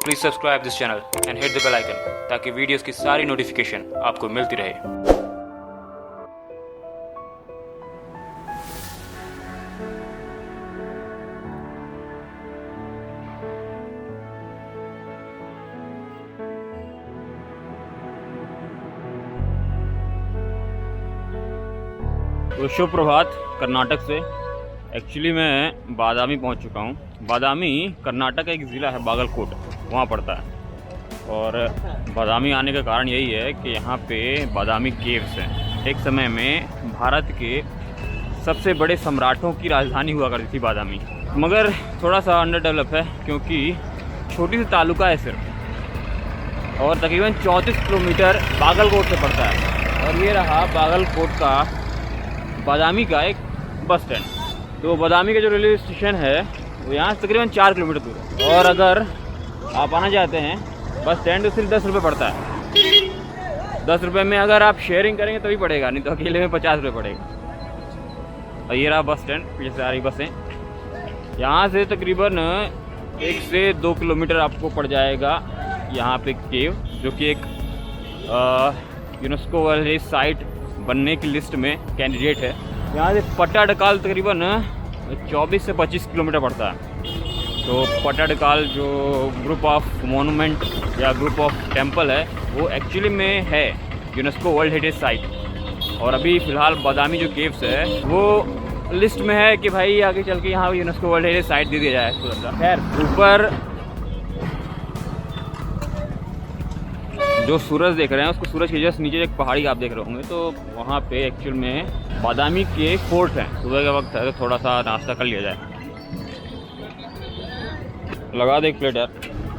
Please subscribe this channel and hit the bell icon ताकि videos की सारी notification आपको मिलती रहे। तो शुभ प्रभात कर्नाटक से। एक्चुअली मैं बादामी पहुंच चुका हूं। बादामी कर्नाटक का एक ज़िला है, बागलकोट, वहां पड़ता है। और बादामी आने का कारण यही है कि यहाँ पे बादामी केव्स हैं। एक समय में भारत के सबसे बड़े सम्राटों की राजधानी हुआ करती थी बादामी, मगर थोड़ा सा अंडर डेवलप है क्योंकि छोटी सी तालुका है सिर्फ, और तकरीबन 34 किलोमीटर बागलकोट से पड़ता है। और ये रहा बागलकोट का बादामी का एक बस स्टैंड। तो बादामी का जो रेलवे स्टेशन है वो यहाँ से तकरीबन 4 किलोमीटर दूर है। और अगर आप आना चाहते हैं बस स्टैंड तो सिर्फ 10 रुपये पड़ता है। 10 रुपये में अगर आप शेयरिंग करेंगे तभी पड़ेगा, नहीं तो अकेले में 50 रुपये पड़ेगा। और ये रहा बस स्टैंड, पीछे से आ रही बसें। यहाँ से तकरीबन 1 से 2 किलोमीटर आपको पड़ जाएगा यहाँ पे केव, जो कि एक यूनेस्को वर्ल्ड हेरिटेज साइट बनने की लिस्ट में कैंडिडेट है। यहाँ से पट्टाडकाल तकरीबन 24 से 25 किलोमीटर पड़ता है। तो पट्टाडकाल जो ग्रुप ऑफ मोनूमेंट या ग्रुप ऑफ टेम्पल है वो एक्चुअली में है यूनेस्को वर्ल्ड हेरिटेज साइट। और अभी फ़िलहाल बादामी जो केव्स है वो लिस्ट में है कि भाई आगे चल के यहाँ यूनेस्को वर्ल्ड हेरिटेज साइट दे दिया जाए। खैर, ऊपर जो सूरज देख रहे हैं उसको, सूरज के जस्ट नीचे एक पहाड़ी आप देख रहे होंगे, तो वहाँ पे एक्चुअल में बादामी के फोर्ट हैं। सुबह का वक्त है तो थोड़ा सा नाश्ता कर लिया जाए। लगा दे एक प्लेट यार,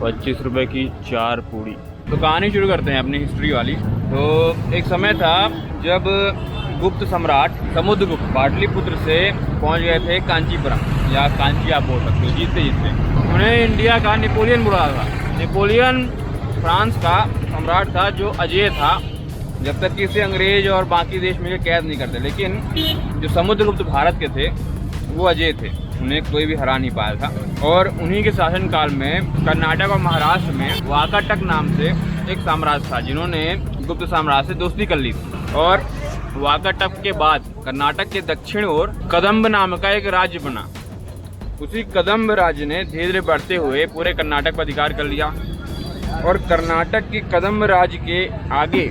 25 रुपये की 4 पूड़ी। तो कहानी शुरू करते हैं अपनी हिस्ट्री वाली। तो एक समय था जब गुप्त सम्राट समुद्रगुप्त पाटलिपुत्र से पहुँच गए थे कांचीपुरम, या कांची आप बोल सकते हो, जीतते जीतते। उन्हें इंडिया का नेपोलियन बुलाया था। नेपोलियन फ्रांस का सम्राट था जो अजेय था, जब तक कि इसे अंग्रेज और बाकी देश में कैद नहीं करते। लेकिन जो समुद्रगुप्त भारत के थे वो अजेय थे, उन्हें कोई भी हरा नहीं पाया था। और उन्हीं के शासनकाल में कर्नाटक और महाराष्ट्र में वाकाटक नाम से एक साम्राज्य था, जिन्होंने गुप्त साम्राज्य से दोस्ती कर ली थी। और वाकाटक के बाद कर्नाटक के दक्षिण ओर कदम्ब नाम का एक राज्य बना। उसी कदम्ब राज्य ने धीरे धीरे बढ़ते हुए पूरे कर्नाटक पर अधिकार कर लिया। और कर्नाटक की कदम्ब राज्य के आगे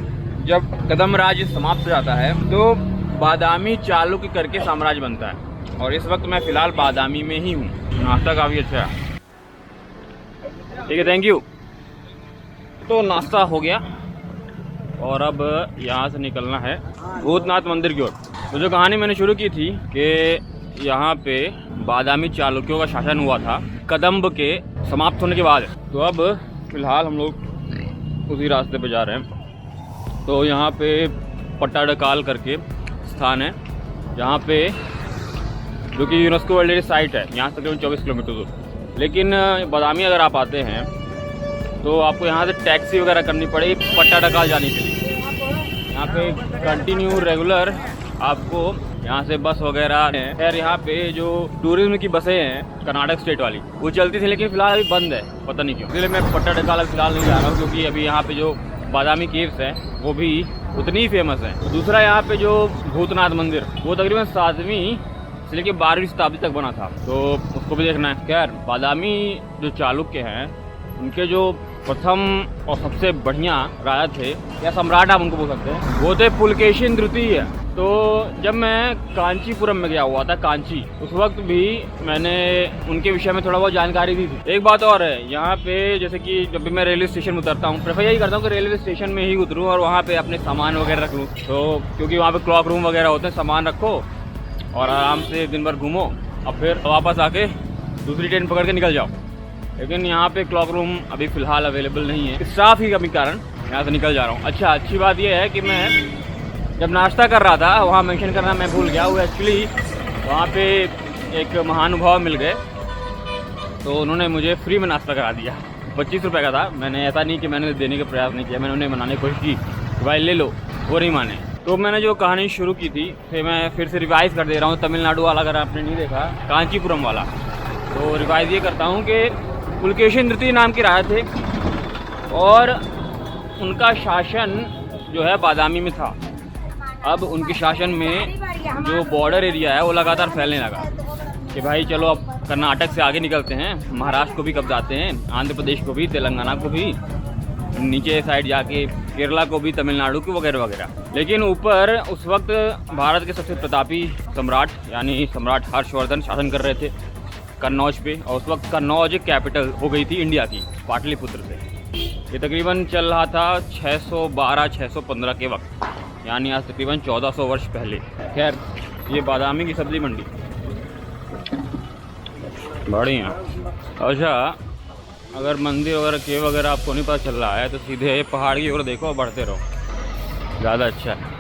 जब कदम्ब राज्य समाप्त हो जाता है तो बादामी चालुक्य करके साम्राज्य बनता है। और इस वक्त मैं फ़िलहाल बादामी में ही हूँ। नाश्ता काफ़ी अच्छा है, ठीक है, थैंक यू। तो नाश्ता हो गया और अब यहाँ से निकलना है भूतनाथ मंदिर की ओर। तो जो कहानी मैंने शुरू की थी कि यहाँ पे बादामी चालुक्यों का शासन हुआ था कदम्ब के समाप्त होने के बाद, तो अब फ़िलहाल हम लोग उसी रास्ते पे जा रहे हैं। तो यहाँ पे पट्टाडकाल करके स्थान है, जहाँ पे जो कि यूनेस्को वर्ल्ड हेरिटेज साइट है, यहाँ से तकरीबन 24 किलोमीटर दूर। लेकिन बादामी अगर आप आते हैं तो आपको यहाँ से टैक्सी वगैरह करनी पड़ेगी पट्टाडकाल जाने के लिए। यहाँ पे कंटिन्यू रेगुलर आपको यहाँ से बस वगैरह है। खैर, यहाँ पे जो टूरिज्म की बसें हैं कर्नाटक स्टेट वाली वो चलती थी, लेकिन फिलहाल अभी बंद है, पता नहीं क्यों। इसलिए मैं पट्टाडकाल फिलहाल नहीं जा रहा हूँ, क्योंकि अभी यहाँ पे जो बादामी केव्स हैं वो भी उतनी ही फेमस है। दूसरा यहाँ पे जो भूतनाथ मंदिर वो तकरीबन 7वीं से लेकर 12वीं शताब्दी तक बना था, तो उसको भी देखना है। खैर, बादामी जो चालुक्य हैं उनके जो प्रथम और सबसे बढ़िया राजा थे या सम्राट आप उनको बोल सकते हैं, वो थे पुलकेशिन द्वितीय। तो जब मैं कांचीपुरम में गया हुआ था, कांची, उस वक्त भी मैंने उनके विषय में थोड़ा बहुत जानकारी दी थी। एक बात और है, यहाँ पे जैसे कि जब भी मैं रेलवे स्टेशन में उतरता हूँ, प्रेफर यही करता हूँ कि रेलवे स्टेशन में ही उतरूँ और वहाँ पे अपने सामान वगैरह रख लूँ। तो क्योंकि वहाँ पे क्लॉक रूम वगैरह होते हैं, सामान रखो और आराम से दिन भर घूमो, और फिर वापस आके दूसरी ट्रेन पकड़ के निकल जाओ। लेकिन यहाँ पे क्लॉक रूम अभी फ़िलहाल अवेलेबल नहीं है, स्टाफ की कमी कारण यहाँ से निकल जा रहा हूँ। अच्छा, अच्छी बात यह है कि मैं जब नाश्ता कर रहा था वहाँ मेंशन करना मैं भूल गया। वो एक्चुअली वहाँ पे एक महानुभाव मिल गए, तो उन्होंने मुझे फ्री में नाश्ता करा दिया। 25 रुपये का था। मैंने ऐसा नहीं कि मैंने देने का प्रयास नहीं किया, मैंने उन्हें मनाने की कोशिश की कि भाई ले लो, वो नहीं माने। तो मैंने जो कहानी शुरू की थी फिर मैं फिर से रिवाइज़ कर दे रहा हूँ। तमिलनाडु वाला अगर आपने नहीं देखा, कांचीपुरम वाला, तो रिवाइज़ ये करता हूँ कि पुलकेशिन द्वितीय नाम के राजा थे और उनका शासन जो है बादामी में था। अब उनके शासन में जो बॉर्डर एरिया है वो लगातार फैलने लगा कि भाई चलो अब कर्नाटक से आगे निकलते हैं, महाराष्ट्र को भी कब्जाते हैं, आंध्र प्रदेश को भी, तेलंगाना को भी, नीचे साइड जाके केरला को भी, तमिलनाडु को वगैरह वगैरह। लेकिन ऊपर उस वक्त भारत के सबसे प्रतापी सम्राट यानी सम्राट हर्षवर्धन शासन कर रहे थे कन्नौज पे, और उस वक्त कन्नौज एक कैपिटल हो गई थी इंडिया की पाटलिपुत्र से। ये तकरीबन चल रहा था 612-615 के वक्त, यानी आज तकरीबन 1400 वर्ष पहले। खैर ये बादामी की सब्जी मंडी बढ़िया। अच्छा, अगर मंदिर वगैरह के वगैरह आपको नहीं पता चल रहा है तो सीधे पहाड़ की ओर देखो, बढ़ते रहो, ज़्यादा अच्छा है।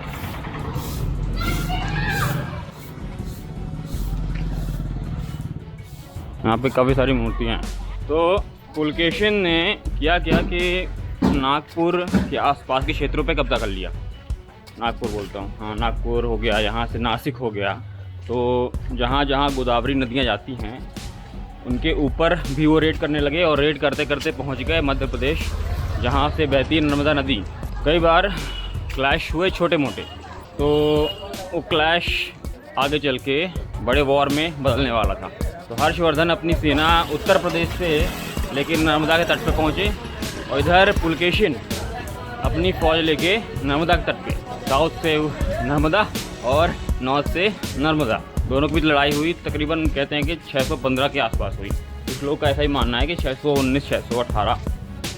यहाँ पे काफ़ी सारी मूर्तियाँ हैं। तो पुलकेशिन ने किया कि नागपुर के आसपास के क्षेत्रों पे कब्जा कर लिया। नागपुर बोलता हूँ, हाँ नागपुर हो गया, यहाँ से नासिक हो गया। तो जहाँ जहाँ गोदावरी नदियाँ जाती हैं उनके ऊपर भी वो रेड करने लगे, और रेड करते करते पहुँच गए मध्य प्रदेश, जहाँ से बहती है नर्मदा नदी। कई बार क्लैश हुए छोटे मोटे, तो वो क्लैश आगे चल के बड़े वॉर में बदलने वाला था। तो हर्षवर्धन अपनी सेना उत्तर प्रदेश से लेकिन नर्मदा के तट पर पहुँचे, और इधर पुलकेशिन अपनी फ़ौज लेके नर्मदा के तट पे, साउथ से नर्मदा और नॉर्थ से नर्मदा, दोनों के बीच लड़ाई हुई। तकरीबन कहते हैं कि 615 के आसपास हुई। कुछ लोग का ऐसा ही मानना है कि 619-618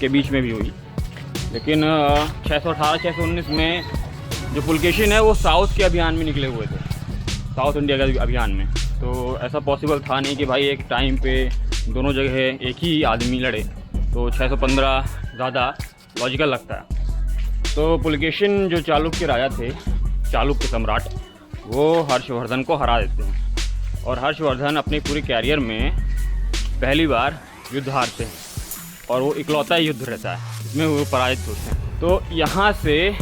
के बीच में भी हुई। लेकिन 618-619 में जो पुलकेशिन है वो साउथ के अभियान में निकले हुए थे, साउथ इंडिया के अभियान में। तो ऐसा पॉसिबल था नहीं कि भाई एक टाइम पे दोनों जगह एक ही आदमी लड़े, तो 615 ज़्यादा लॉजिकल लगता है। तो पुलकेशिन जो चालुक्य राजा थे, चालुक्य सम्राट, वो हर्षवर्धन को हरा देते हैं, और हर्षवर्धन अपने पूरे कैरियर में पहली बार युद्ध हारते हैं, और वो इकलौता युद्ध रहता है जिसमें वो पराजित होते हैं। तो यहाँ से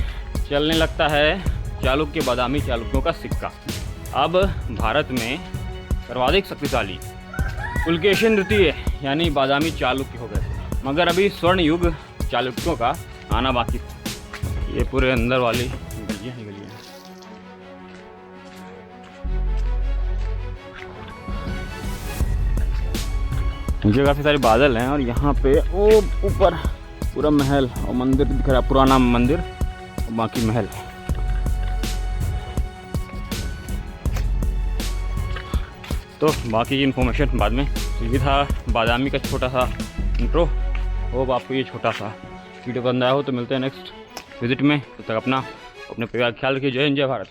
चलने लगता है चालुक्य बादामी चालुक्यों का सिक्का। अब भारत में सर्वाधिक शक्तिशाली पुलकेशिन द्वितीय यानी बादामी चालुक्य हो गए, मगर अभी स्वर्ण युग चालुक्यों का आना बाकी था। ये पूरे अंदर वाली गलियाँ ही गलियाँ। नीचे काफ़ी सारे बादल हैं, और यहाँ पे वो ऊपर पूरा महल और मंदिर दिख रहा है, पुराना मंदिर और बाकी महल। तो बाकी की इन्फॉर्मेशन बाद में। ये था बादामी का छोटा सा इंट्रो। होप आपको ये छोटा सा वीडियो पसंद आया हो। तो मिलते हैं नेक्स्ट विजिट में। तब तक अपने परिवार का ख्याल रखिए। जय हिंद, जय भारत।